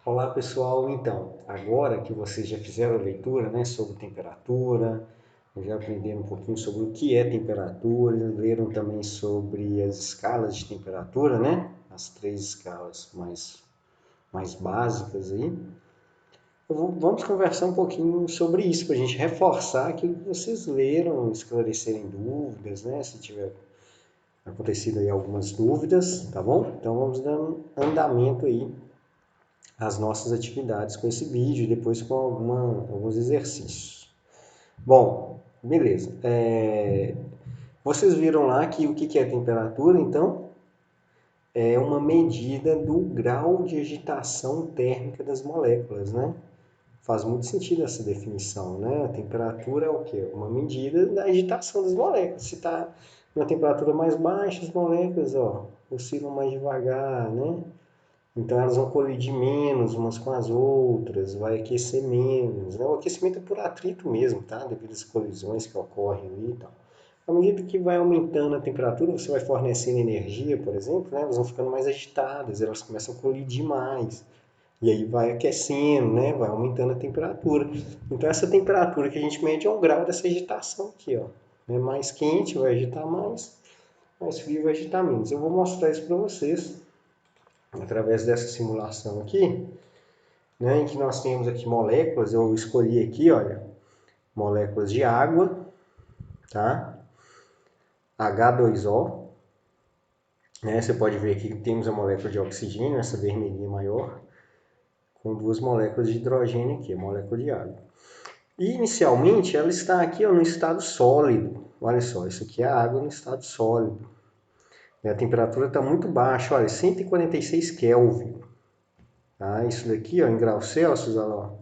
Olá pessoal, então, agora que vocês já fizeram a leitura, né, sobre temperatura, já aprenderam um pouquinho sobre o que é temperatura, leram também sobre as escalas de temperatura, né, as três escalas mais básicas aí. Vamos conversar um pouquinho sobre isso, para a gente reforçar aquilo que vocês leram, esclarecerem dúvidas, né, se tiver acontecido aí algumas dúvidas, tá bom? Então vamos dando andamento aí as nossas atividades com esse vídeo e depois com alguns exercícios. Bom, beleza. Vocês viram lá que o que é temperatura, então? É uma medida do grau de agitação térmica das moléculas, né? Faz muito sentido essa definição, né? A temperatura é o quê? Uma medida da agitação das moléculas. Se está numa temperatura mais baixa, as moléculas, oscilam mais devagar, né? Então elas vão colidir menos umas com as outras, vai aquecer menos, né? O aquecimento é por atrito mesmo, tá? Devido às colisões que ocorrem ali e tal. À medida que vai aumentando a temperatura, você vai fornecendo energia, por exemplo, né? Elas vão ficando mais agitadas, elas começam a colidir mais. E aí vai aquecendo, né? Vai aumentando a temperatura. Então essa temperatura que a gente mede é um grau dessa agitação aqui, ó. Mais quente vai agitar mais frio vai agitar menos. Eu vou mostrar isso para vocês através dessa simulação aqui, né, em que nós temos aqui moléculas. Eu escolhi aqui, olha, moléculas de água, tá? H2O, né? Você pode ver aqui que temos a molécula de oxigênio, essa vermelhinha maior, com duas moléculas de hidrogênio aqui, a molécula de água. E inicialmente ela está aqui, ó, no estado sólido. Olha só, isso aqui é a água no estado sólido. E a temperatura está muito baixa, olha, 146 Kelvin. Tá? Isso daqui, ó, em graus Celsius, olha lá,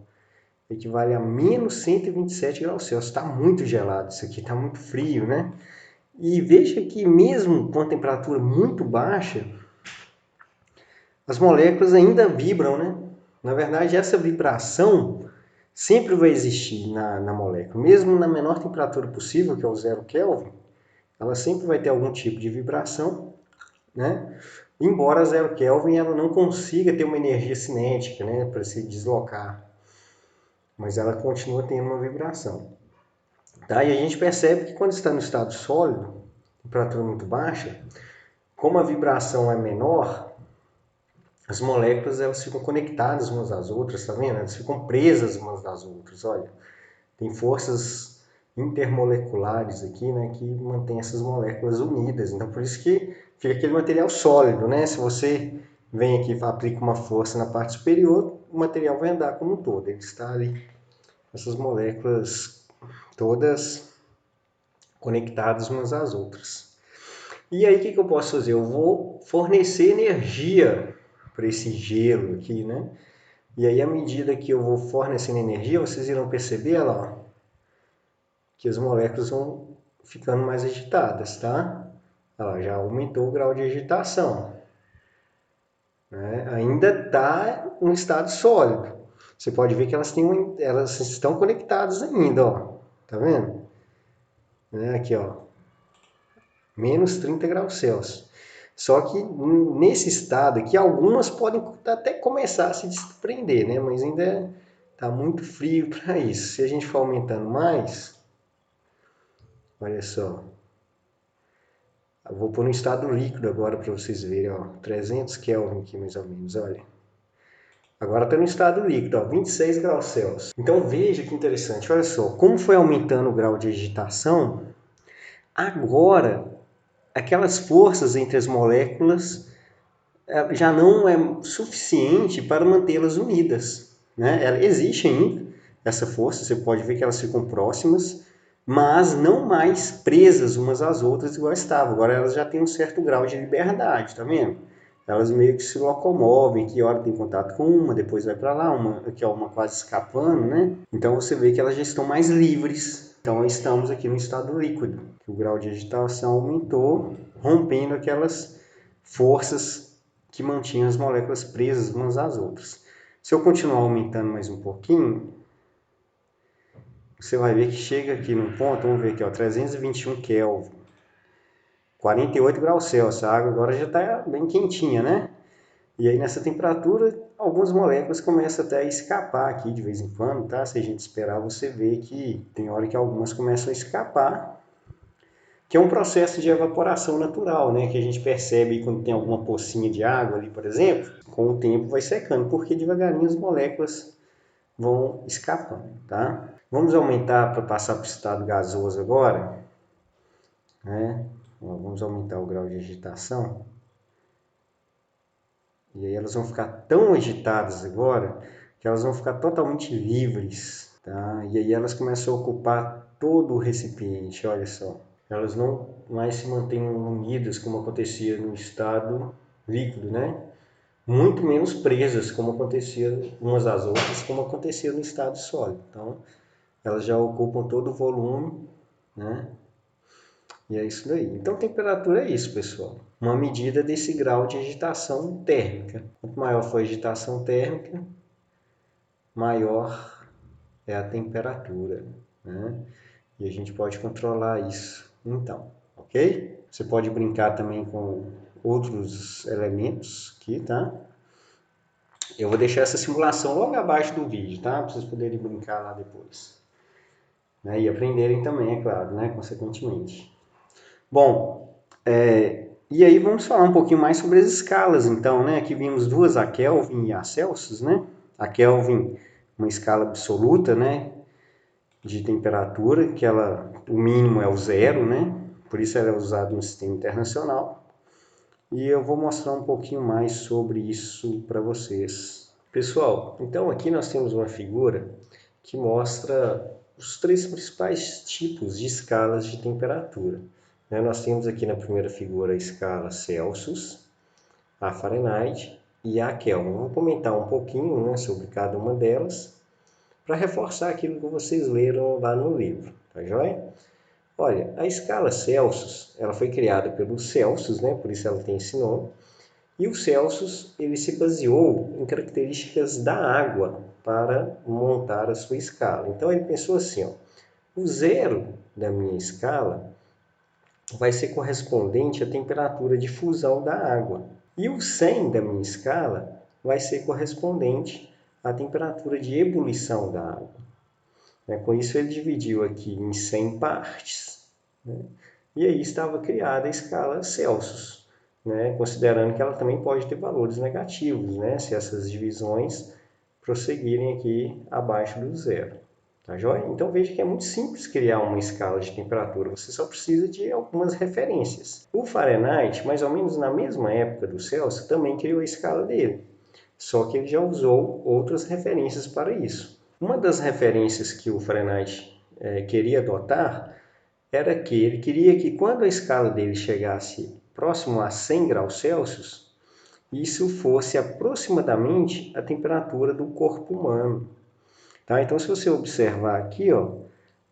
equivale a menos 127 graus Celsius. Está muito gelado isso aqui, está muito frio, né? E veja que mesmo com a temperatura muito baixa, as moléculas ainda vibram, né? Na verdade, essa vibração sempre vai existir na molécula. Mesmo na menor temperatura possível, que é o 0 Kelvin, ela sempre vai ter algum tipo de vibração, né? Embora a 0 Kelvin ela não consiga ter uma energia cinética, né, para se deslocar, mas ela continua tendo uma vibração. Tá? E a gente percebe que quando está no estado sólido, temperatura muito baixa, como a vibração é menor, as moléculas elas ficam conectadas umas às outras, tá vendo? Elas ficam presas umas às outras, olha. Tem forças intermoleculares aqui, né, que mantém essas moléculas unidas. Então, por isso que fica aquele material sólido, né? Se você vem aqui e aplica uma força na parte superior, o material vai andar como um todo. Ele está ali, essas moléculas todas conectadas umas às outras. E aí o que eu posso fazer? Eu vou fornecer energia para esse gelo aqui, né? E aí à medida que eu vou fornecendo energia, vocês irão perceber, olha lá, que as moléculas vão ficando mais agitadas, tá? Ela já aumentou o grau de agitação, né? Ainda está em um estado sólido. Você pode ver que elas estão conectadas ainda, ó. Tá vendo? Aqui, ó, menos 30 graus Celsius. Só que nesse estado aqui, algumas podem até começar a se desprender, né? Mas ainda está muito frio para isso. Se a gente for aumentando mais, olha só. Eu vou pôr no estado líquido agora para vocês verem, ó, 300 Kelvin aqui mais ou menos, olha. Agora está no estado líquido, ó, 26 graus Celsius. Então veja que interessante, olha só, como foi aumentando o grau de agitação, agora aquelas forças entre as moléculas já não é suficiente para mantê-las unidas, né? Existe ainda essa força, você pode ver que elas ficam próximas, mas não mais presas umas às outras igual estavam. Agora elas já têm um certo grau de liberdade, tá vendo? Elas meio que se locomovem, que hora tem contato com uma, depois vai para lá, uma aqui ó, uma quase escapando, né? Então você vê que elas já estão mais livres. Então estamos aqui no estado líquido. O grau de agitação aumentou, rompendo aquelas forças que mantinham as moléculas presas umas às outras. Se eu continuar aumentando mais um pouquinho, você vai ver que chega aqui num ponto, vamos ver aqui, ó, 321 Kelvin, 48 graus Celsius. A água agora já está bem quentinha, né? E aí nessa temperatura, algumas moléculas começam até a escapar aqui de vez em quando, tá? Se a gente esperar, você vê que tem hora que algumas começam a escapar, que é um processo de evaporação natural, né? Que a gente percebe quando tem alguma pocinha de água ali, por exemplo, com o tempo vai secando, porque devagarinho as moléculas vão escapando, tá? Vamos aumentar para passar para o estado gasoso agora, né? Vamos aumentar o grau de agitação. E aí elas vão ficar tão agitadas agora que elas vão ficar totalmente livres, tá? E aí elas começam a ocupar todo o recipiente, olha só. Elas não mais se mantêm unidas como acontecia no estado líquido, né? Muito menos presas como acontecia umas às outras, como acontecia no estado sólido. Então, elas já ocupam todo o volume, né? E é isso daí. Então, temperatura é isso, pessoal. Uma medida desse grau de agitação térmica. Quanto maior for a agitação térmica, maior é a temperatura, né? E a gente pode controlar isso, então, ok? Você pode brincar também com outros elementos aqui, tá? Eu vou deixar essa simulação logo abaixo do vídeo, tá? Para vocês poderem brincar lá depois. Né? E aprenderem também, é claro, né? Consequentemente. Bom, e aí vamos falar um pouquinho mais sobre as escalas, então, né? Aqui vimos duas, a Kelvin e a Celsius, né? A Kelvin, uma escala absoluta, né? De temperatura, que o mínimo é o zero, né? Por isso ela é usada no sistema internacional. E eu vou mostrar um pouquinho mais sobre isso para vocês. Pessoal, então aqui nós temos uma figura que mostra os três principais tipos de escalas de temperatura. Nós temos aqui na primeira figura a escala Celsius, a Fahrenheit e a Kelvin. Vou comentar um pouquinho, né, sobre cada uma delas para reforçar aquilo que vocês leram lá no livro, tá joia? Olha, a escala Celsius, ela foi criada pelo Celsius, né, por isso ela tem esse nome, e o Celsius ele se baseou em características da água para montar a sua escala. Então ele pensou assim, ó, o zero da minha escala vai ser correspondente à temperatura de fusão da água. E o 100 da minha escala vai ser correspondente à temperatura de ebulição da água. Com isso ele dividiu aqui em 100 partes, né? E aí estava criada a escala Celsius, né? Considerando que ela também pode ter valores negativos, né? Se essas divisões prosseguirem aqui abaixo do zero. Tá joia? Então veja que é muito simples criar uma escala de temperatura, você só precisa de algumas referências. O Fahrenheit, mais ou menos na mesma época do Celsius, também criou a escala dele, só que ele já usou outras referências para isso. Uma das referências que o Fahrenheit queria adotar era que ele queria que quando a escala dele chegasse próximo a 100 graus Celsius, isso fosse aproximadamente a temperatura do corpo humano. Tá? Então, se você observar aqui, ó,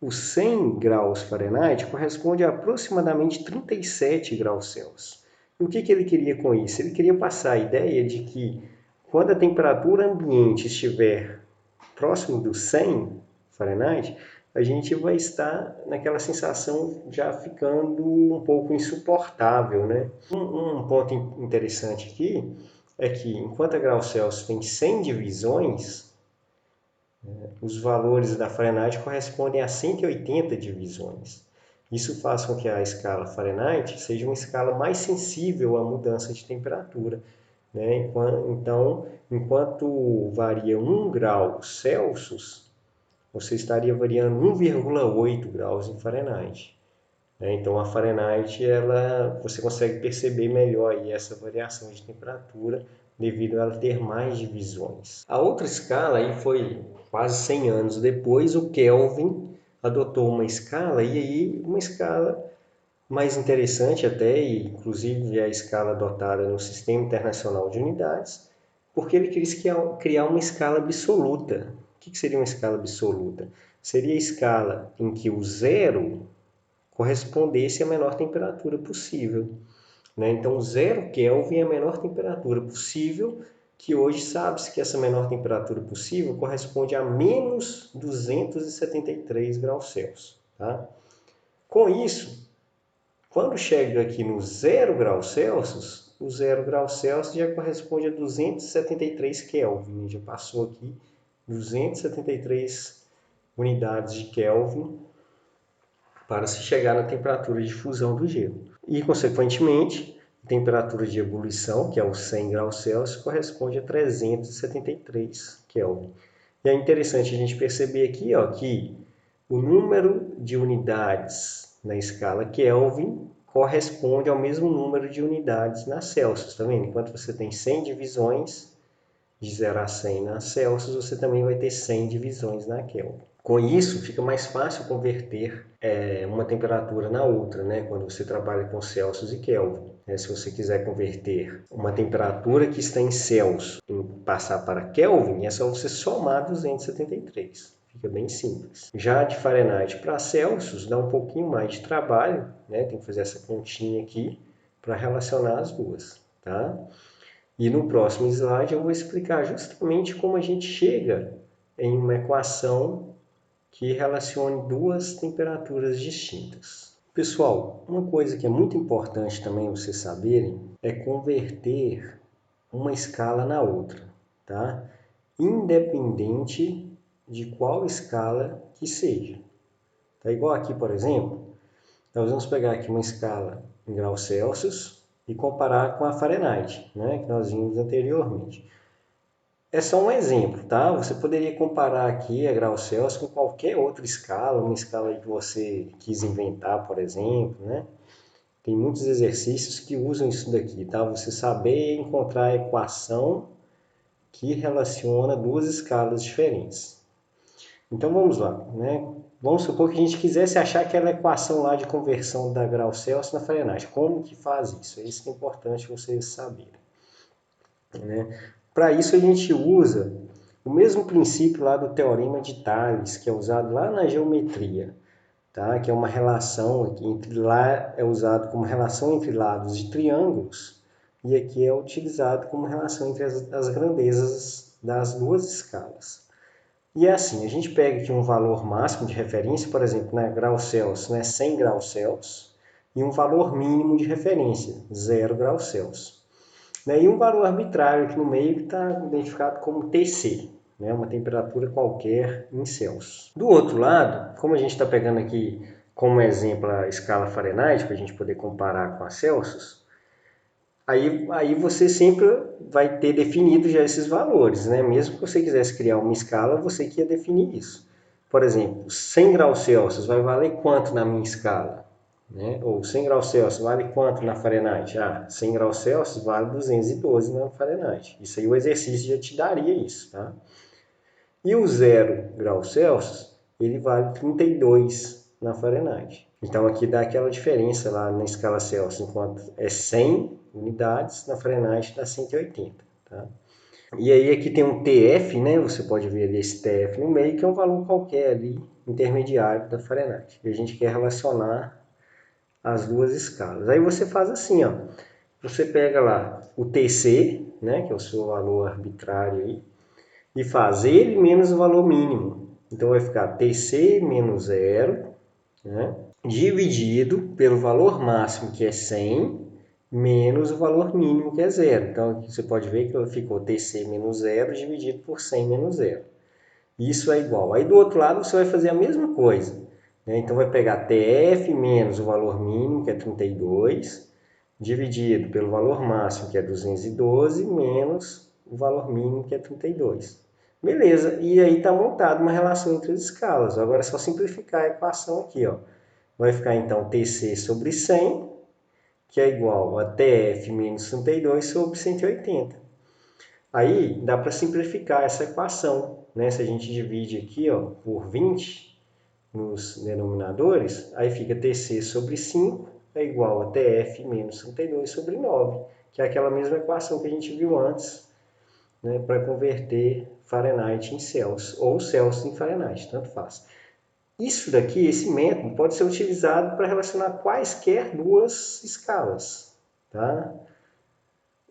os 100 graus Fahrenheit corresponde a aproximadamente 37 graus Celsius. E o que ele queria com isso? Ele queria passar a ideia de que quando a temperatura ambiente estiver próximo do 100 Fahrenheit, a gente vai estar naquela sensação já ficando um pouco insuportável, né? Um ponto interessante aqui é que enquanto a graus Celsius tem 100 divisões, os valores da Fahrenheit correspondem a 180 divisões. Isso faz com que a escala Fahrenheit seja uma escala mais sensível à mudança de temperatura, né? Então, enquanto varia 1 grau Celsius, você estaria variando 1,8 graus em Fahrenheit. Então, a Fahrenheit, você consegue perceber melhor aí essa variação de temperatura devido a ela ter mais divisões. A outra escala aí foi quase 100 anos depois, o Kelvin adotou uma escala, e aí uma escala mais interessante até, e inclusive é a escala adotada no Sistema Internacional de Unidades, porque ele quis criar uma escala absoluta. O que seria uma escala absoluta? Seria a escala em que o zero correspondesse à menor temperatura possível. Então, 0 Kelvin é a menor temperatura possível, que hoje sabe-se que essa menor temperatura possível corresponde a menos 273 graus Celsius. Tá? Com isso, quando chega aqui no 0 graus Celsius, o 0 graus Celsius já corresponde a 273 Kelvin. Já passou aqui 273 unidades de Kelvin para se chegar na temperatura de fusão do gelo. E, consequentemente, a temperatura de ebulição, que é os 100 graus Celsius, corresponde a 373 Kelvin. E é interessante a gente perceber aqui ó, que o número de unidades na escala Kelvin corresponde ao mesmo número de unidades na Celsius. Tá vendo? Enquanto você tem 100 divisões de 0 a 100 na Celsius, você também vai ter 100 divisões na Kelvin. Com isso, fica mais fácil converter uma temperatura na outra, né? Quando você trabalha com Celsius e Kelvin. Se você quiser converter uma temperatura que está em Celsius e passar para Kelvin, é só você somar 273. Fica bem simples. Já de Fahrenheit para Celsius, dá um pouquinho mais de trabalho, né? Tem que fazer essa continha aqui para relacionar as duas, tá? E no próximo slide eu vou explicar justamente como a gente chega em uma equação que relacione duas temperaturas distintas. Pessoal, uma coisa que é muito importante também vocês saberem é converter uma escala na outra, tá? Independente de qual escala que seja. Tá igual aqui, por exemplo, nós vamos pegar aqui uma escala em graus Celsius e comparar com a Fahrenheit, né, que nós vimos anteriormente. É só um exemplo, tá? Você poderia comparar aqui a graus Celsius com qualquer outra escala, uma escala que você quis inventar, por exemplo, né? Tem muitos exercícios que usam isso daqui, tá? Você saber encontrar a equação que relaciona duas escalas diferentes. Então vamos lá, né? Vamos supor que a gente quisesse achar aquela equação lá de conversão da graus Celsius na Fahrenheit. Como que faz isso? É isso que é importante vocês saberem, né? Para isso a gente usa o mesmo princípio lá do Teorema de Tales, que é usado lá na geometria, tá? Que é uma relação, lá é usado como relação entre lados de triângulos, e aqui é utilizado como relação entre as grandezas das duas escalas. E é assim, a gente pega aqui um valor máximo de referência, por exemplo, né, graus Celsius, né, 100 graus Celsius, e um valor mínimo de referência, 0 graus Celsius. E um valor arbitrário aqui no meio que está identificado como TC, né? Uma temperatura qualquer em Celsius. Do outro lado, como a gente está pegando aqui como exemplo a escala Fahrenheit, para a gente poder comparar com a Celsius, aí você sempre vai ter definido já esses valores, né? Mesmo que você quisesse criar uma escala, você que ia definir isso. Por exemplo, 100 graus Celsius vai valer quanto na minha escala? Né? Ou 100 graus Celsius vale quanto na Fahrenheit? 100 graus Celsius vale 212 na Fahrenheit. Isso aí o exercício já te daria isso, tá? E o 0 graus Celsius, ele vale 32 na Fahrenheit. Então aqui dá aquela diferença lá na escala Celsius, enquanto é 100 unidades, na Fahrenheit dá 180, tá? E aí aqui tem um TF, né? Você pode ver ali esse TF no meio, que é um valor qualquer ali, intermediário da Fahrenheit. E a gente quer relacionar as duas escalas. Aí você faz assim, ó. Você pega lá o TC, né, que é o seu valor arbitrário aí, e faz ele menos o valor mínimo. Então vai ficar TC menos 0, né, dividido pelo valor máximo, que é 100, menos o valor mínimo, que é 0. Então aqui você pode ver que ficou TC menos 0 dividido por 100 menos 0. Isso é igual. Aí do outro lado você vai fazer a mesma coisa. Então vai pegar TF menos o valor mínimo, que é 32, dividido pelo valor máximo, que é 212, menos o valor mínimo, que é 32. Beleza, e aí está montada uma relação entre as escalas. Agora é só simplificar a equação aqui. Ó. Vai ficar então TC sobre 100, que é igual a TF menos 32 sobre 180. Aí dá para simplificar essa equação. Né? Se a gente divide aqui ó, por 20, nos denominadores, aí fica TC sobre 5 é igual a TF menos 32 sobre 9, que é aquela mesma equação que a gente viu antes, né, para converter Fahrenheit em Celsius, ou Celsius em Fahrenheit, tanto faz. Isso daqui, esse método, pode ser utilizado para relacionar quaisquer duas escalas, tá?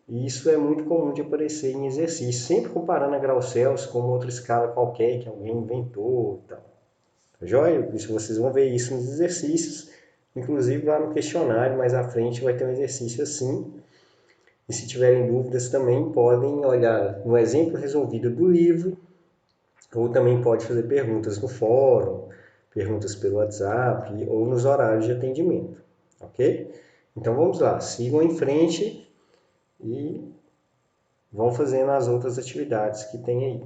E isso é muito comum de aparecer em exercício, sempre comparando a graus Celsius com outra escala qualquer que alguém inventou e tal. Joia? Isso, vocês vão ver isso nos exercícios, inclusive lá no questionário, mais à frente vai ter um exercício assim, E se tiverem dúvidas também podem olhar no exemplo resolvido do livro, ou também pode fazer perguntas no fórum, perguntas pelo WhatsApp ou nos horários de atendimento, ok? Então vamos lá, sigam em frente e vão fazendo as outras atividades que tem aí.